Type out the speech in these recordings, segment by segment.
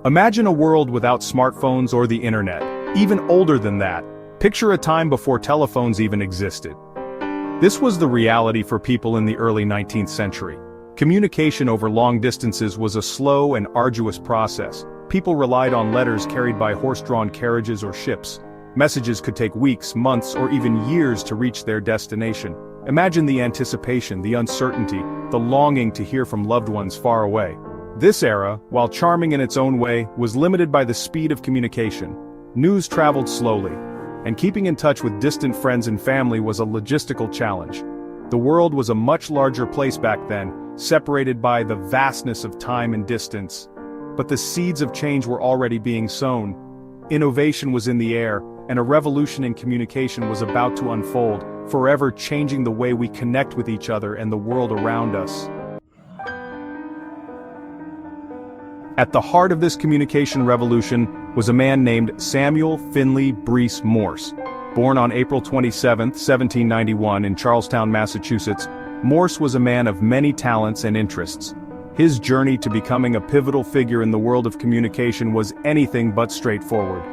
Imagine a world without smartphones or the internet. Even older than that, picture a time before telephones even existed. This was the reality for people in the early 19th century. Communication over long distances was a slow and arduous process. People relied on letters carried by horse-drawn carriages or ships. Messages could take weeks, months, or even years to reach their destination. Imagine the anticipation, the uncertainty, the longing to hear from loved ones far away. This era, while charming in its own way, was limited by the speed of communication. News traveled slowly, and keeping in touch with distant friends and family was a logistical challenge. The world was a much larger place back then, separated by the vastness of time and distance. But the seeds of change were already being sown. Innovation was in the air, and a revolution in communication was about to unfold, forever changing the way we connect with each other and the world around us. At the heart of this communication revolution was a man named Samuel Finley Breese Morse. Born on April 27, 1791 in Charlestown, Massachusetts, Morse was a man of many talents and interests. His journey to becoming a pivotal figure in the world of communication was anything but straightforward.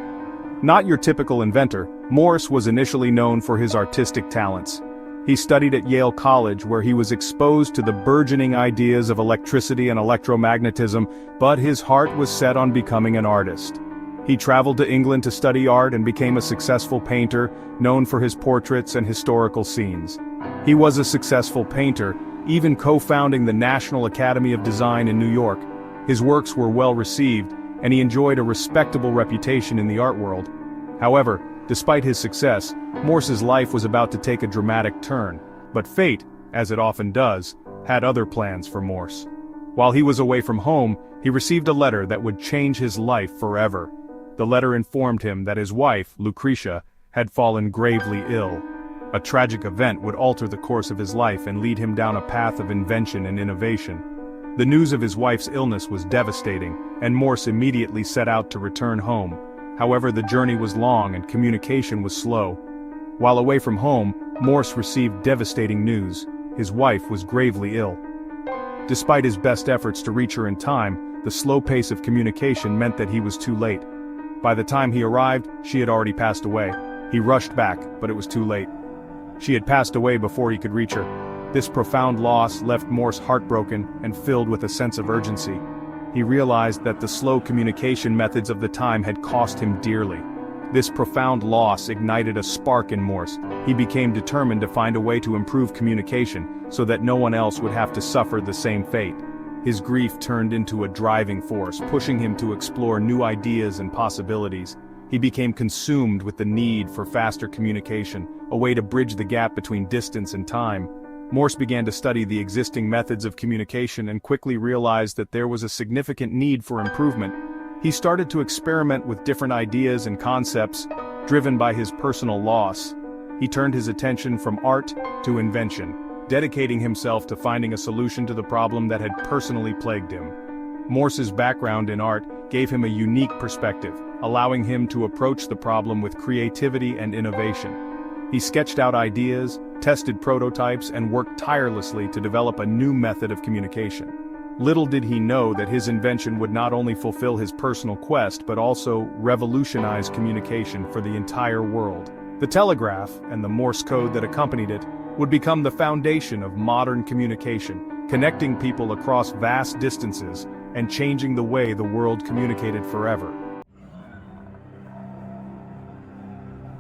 Not your typical inventor, Morse was initially known for his artistic talents. He studied at Yale College, where he was exposed to the burgeoning ideas of electricity and electromagnetism, but his heart was set on becoming an artist. He traveled to England to study art and became a successful painter, known for his portraits and historical scenes. He was a successful painter, even co-founding the National Academy of Design in New York. His works were well received, and he enjoyed a respectable reputation in the art world. However, despite his success, Morse's life was about to take a dramatic turn, but fate, as it often does, had other plans for Morse. While he was away from home, he received a letter that would change his life forever. The letter informed him that his wife, Lucretia, had fallen gravely ill. A tragic event would alter the course of his life and lead him down a path of invention and innovation. The news of his wife's illness was devastating, and Morse immediately set out to return home. However, the journey was long and communication was slow. While away from home, Morse received devastating news. His wife was gravely ill. Despite his best efforts to reach her in time, the slow pace of communication meant that he was too late. By the time he arrived, she had already passed away. He rushed back, but it was too late. She had passed away before he could reach her. This profound loss left Morse heartbroken and filled with a sense of urgency. He realized that the slow communication methods of the time had cost him dearly. This profound loss ignited a spark in Morse. He became determined to find a way to improve communication, so that no one else would have to suffer the same fate. His grief turned into a driving force, pushing him to explore new ideas and possibilities. He became consumed with the need for faster communication, a way to bridge the gap between distance and time. Morse began to study the existing methods of communication and quickly realized that there was a significant need for improvement. He started to experiment with different ideas and concepts, driven by his personal loss. He turned his attention from art to invention, dedicating himself to finding a solution to the problem that had personally plagued him. Morse's background in art gave him a unique perspective, allowing him to approach the problem with creativity and innovation. He sketched out ideas, tested prototypes, and worked tirelessly to develop a new method of communication. Little did he know that his invention would not only fulfill his personal quest but also revolutionize communication for the entire world. The telegraph, and the Morse code that accompanied it, would become the foundation of modern communication, connecting people across vast distances and changing the way the world communicated forever.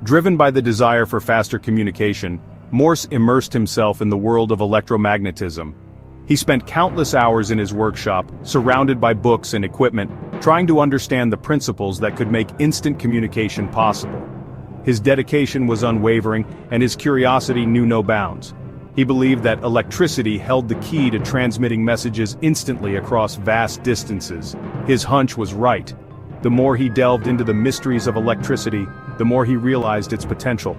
Driven by the desire for faster communication, Morse immersed himself in the world of electromagnetism. He spent countless hours in his workshop, surrounded by books and equipment, trying to understand the principles that could make instant communication possible. His dedication was unwavering, and his curiosity knew no bounds. He believed that electricity held the key to transmitting messages instantly across vast distances. His hunch was right. The more he delved into the mysteries of electricity, the more he realized its potential.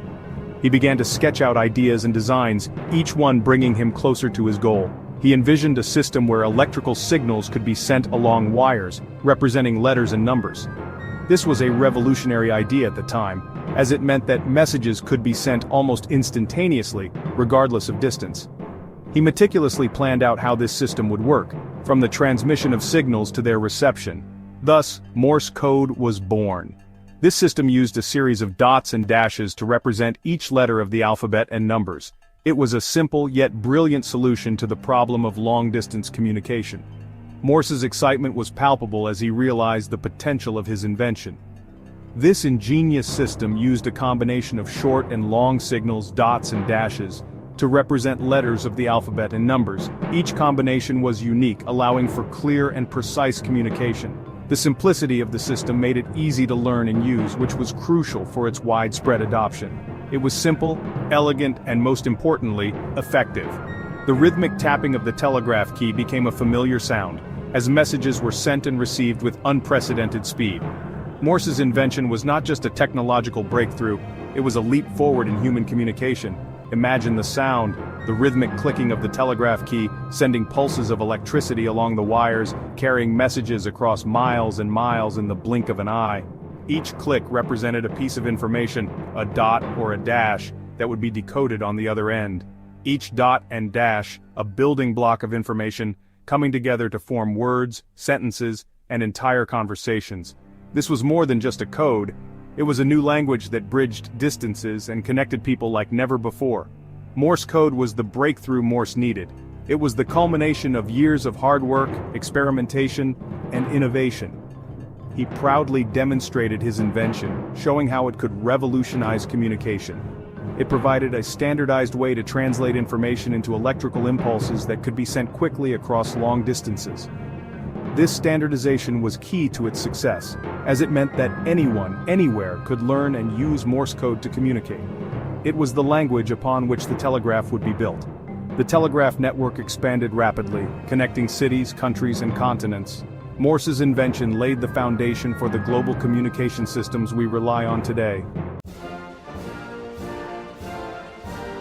He began to sketch out ideas and designs, each one bringing him closer to his goal. He envisioned a system where electrical signals could be sent along wires, representing letters and numbers. This was a revolutionary idea at the time, as it meant that messages could be sent almost instantaneously, regardless of distance. He meticulously planned out how this system would work, from the transmission of signals to their reception. Thus, Morse code was born. This system used a series of dots and dashes to represent each letter of the alphabet and numbers. It was a simple yet brilliant solution to the problem of long-distance communication. Morse's excitement was palpable as he realized the potential of his invention. This ingenious system used a combination of short and long signals, dots and dashes, to represent letters of the alphabet and numbers. Each combination was unique, allowing for clear and precise communication. The simplicity of the system made it easy to learn and use, which was crucial for its widespread adoption. It was simple, elegant, and most importantly, effective. The rhythmic tapping of the telegraph key became a familiar sound, as messages were sent and received with unprecedented speed. Morse's invention was not just a technological breakthrough, it was a leap forward in human communication. Imagine the sound, the rhythmic clicking of the telegraph key, sending pulses of electricity along the wires, carrying messages across miles and miles in the blink of an eye. Each click represented a piece of information, a dot or a dash, that would be decoded on the other end. Each dot and dash, a building block of information, coming together to form words, sentences, and entire conversations. This was more than just a code. It was a new language that bridged distances and connected people like never before. Morse code was the breakthrough Morse needed. It was the culmination of years of hard work, experimentation, and innovation. He proudly demonstrated his invention, showing how it could revolutionize communication. It provided a standardized way to translate information into electrical impulses that could be sent quickly across long distances. This standardization was key to its success, as it meant that anyone, anywhere, could learn and use Morse code to communicate. It was the language upon which the telegraph would be built. The telegraph network expanded rapidly, connecting cities, countries, and continents. Morse's invention laid the foundation for the global communication systems we rely on today.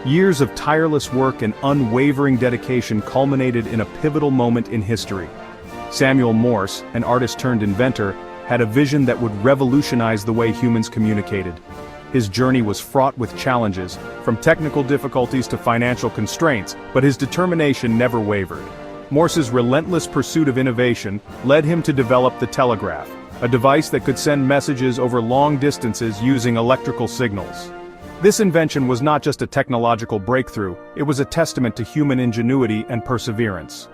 Years of tireless work and unwavering dedication culminated in a pivotal moment in history. Samuel Morse, an artist-turned-inventor, had a vision that would revolutionize the way humans communicated. His journey was fraught with challenges, from technical difficulties to financial constraints, but his determination never wavered. Morse's relentless pursuit of innovation led him to develop the telegraph, a device that could send messages over long distances using electrical signals. This invention was not just a technological breakthrough, it was a testament to human ingenuity and perseverance.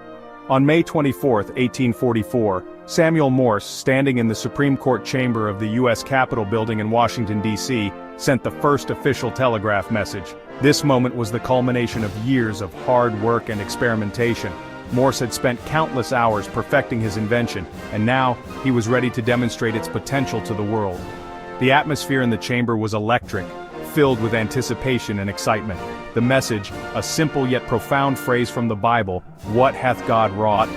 On May 24, 1844, Samuel Morse, standing in the Supreme Court chamber of the U.S. Capitol building in Washington, D.C., sent the first official telegraph message. This moment was the culmination of years of hard work and experimentation. Morse had spent countless hours perfecting his invention, and now, he was ready to demonstrate its potential to the world. The atmosphere in the chamber was electric, filled with anticipation and excitement. The message, a simple yet profound phrase from the Bible, "What hath God wrought?"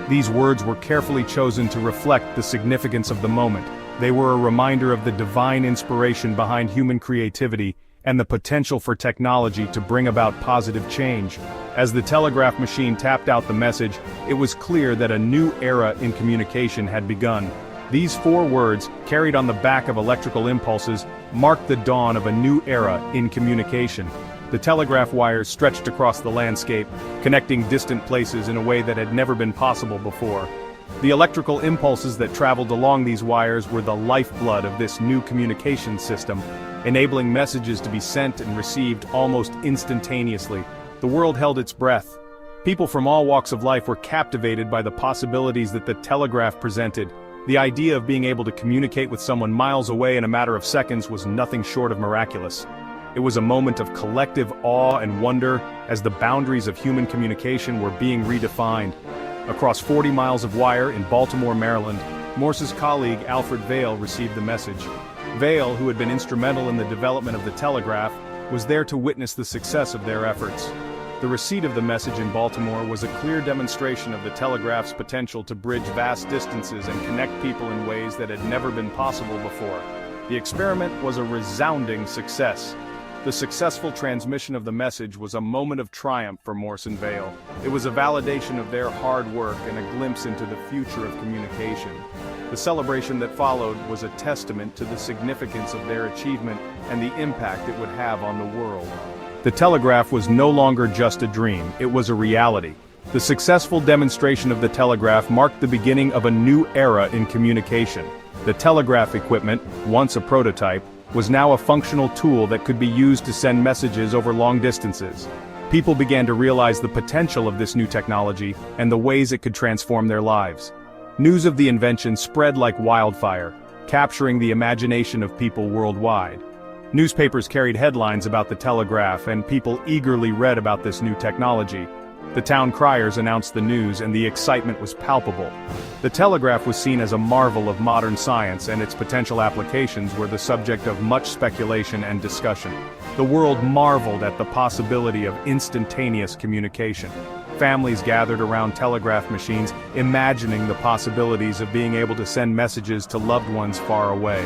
These words were carefully chosen to reflect the significance of the moment. They were a reminder of the divine inspiration behind human creativity and the potential for technology to bring about positive change. As the telegraph machine tapped out the message, it was clear that a new era in communication had begun. These 4 words, carried on the back of electrical impulses, marked the dawn of a new era in communication. The telegraph wires stretched across the landscape, connecting distant places in a way that had never been possible before. The electrical impulses that traveled along these wires were the lifeblood of this new communication system, enabling messages to be sent and received almost instantaneously. The world held its breath. People from all walks of life were captivated by the possibilities that the telegraph presented. The idea of being able to communicate with someone miles away in a matter of seconds was nothing short of miraculous. It was a moment of collective awe and wonder as the boundaries of human communication were being redefined. Across 40 miles of wire in Baltimore, Maryland, Morse's colleague Alfred Vail received the message. Vail, who had been instrumental in the development of the telegraph, was there to witness the success of their efforts. The receipt of the message in Baltimore was a clear demonstration of the telegraph's potential to bridge vast distances and connect people in ways that had never been possible before. The experiment was a resounding success. The successful transmission of the message was a moment of triumph for Morse and Vail. It was a validation of their hard work and a glimpse into the future of communication. The celebration that followed was a testament to the significance of their achievement and the impact it would have on the world. The telegraph was no longer just a dream, it was a reality. The successful demonstration of the telegraph marked the beginning of a new era in communication. The telegraph equipment, once a prototype, was now a functional tool that could be used to send messages over long distances. People began to realize the potential of this new technology and the ways it could transform their lives. News of the invention spread like wildfire, capturing the imagination of people worldwide. Newspapers carried headlines about the telegraph, and people eagerly read about this new technology. The town criers announced the news, and the excitement was palpable. The telegraph was seen as a marvel of modern science, and its potential applications were the subject of much speculation and discussion. The world marveled at the possibility of instantaneous communication. Families gathered around telegraph machines, imagining the possibilities of being able to send messages to loved ones far away.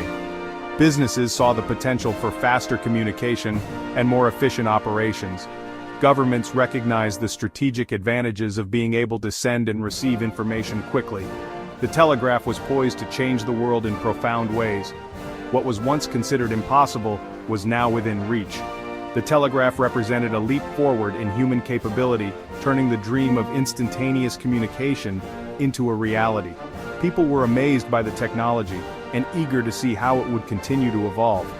Businesses saw the potential for faster communication and more efficient operations. Governments recognized the strategic advantages of being able to send and receive information quickly. The telegraph was poised to change the world in profound ways. What was once considered impossible was now within reach. The telegraph represented a leap forward in human capability, turning the dream of instantaneous communication into a reality. People were amazed by the technology and eager to see how it would continue to evolve.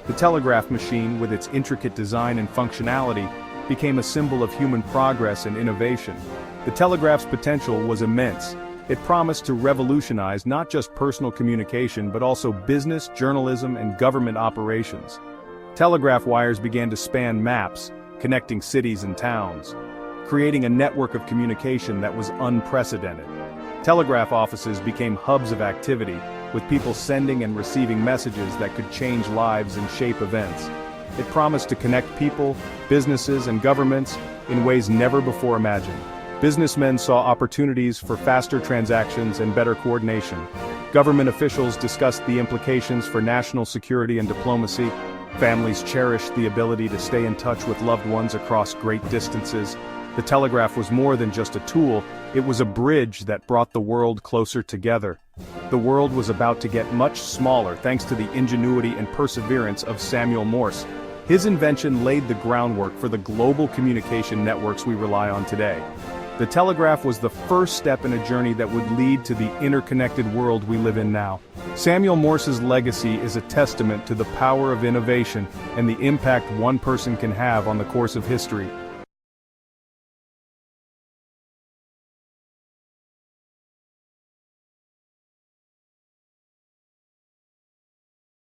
The telegraph machine, with its intricate design and functionality, became a symbol of human progress and innovation. The telegraph's potential was immense. It promised to revolutionize not just personal communication but also business, journalism, and government operations. Telegraph wires began to span maps, connecting cities and towns, creating a network of communication that was unprecedented. Telegraph offices became hubs of activity, with people sending and receiving messages that could change lives and shape events. It promised to connect people, businesses, and governments in ways never before imagined. Businessmen saw opportunities for faster transactions and better coordination. Government officials discussed the implications for national security and diplomacy. Families cherished the ability to stay in touch with loved ones across great distances. The telegraph was more than just a tool, it was a bridge that brought the world closer together. The world was about to get much smaller thanks to the ingenuity and perseverance of Samuel Morse. His invention laid the groundwork for the global communication networks we rely on today. The telegraph was the first step in a journey that would lead to the interconnected world we live in now. Samuel Morse's legacy is a testament to the power of innovation and the impact one person can have on the course of history.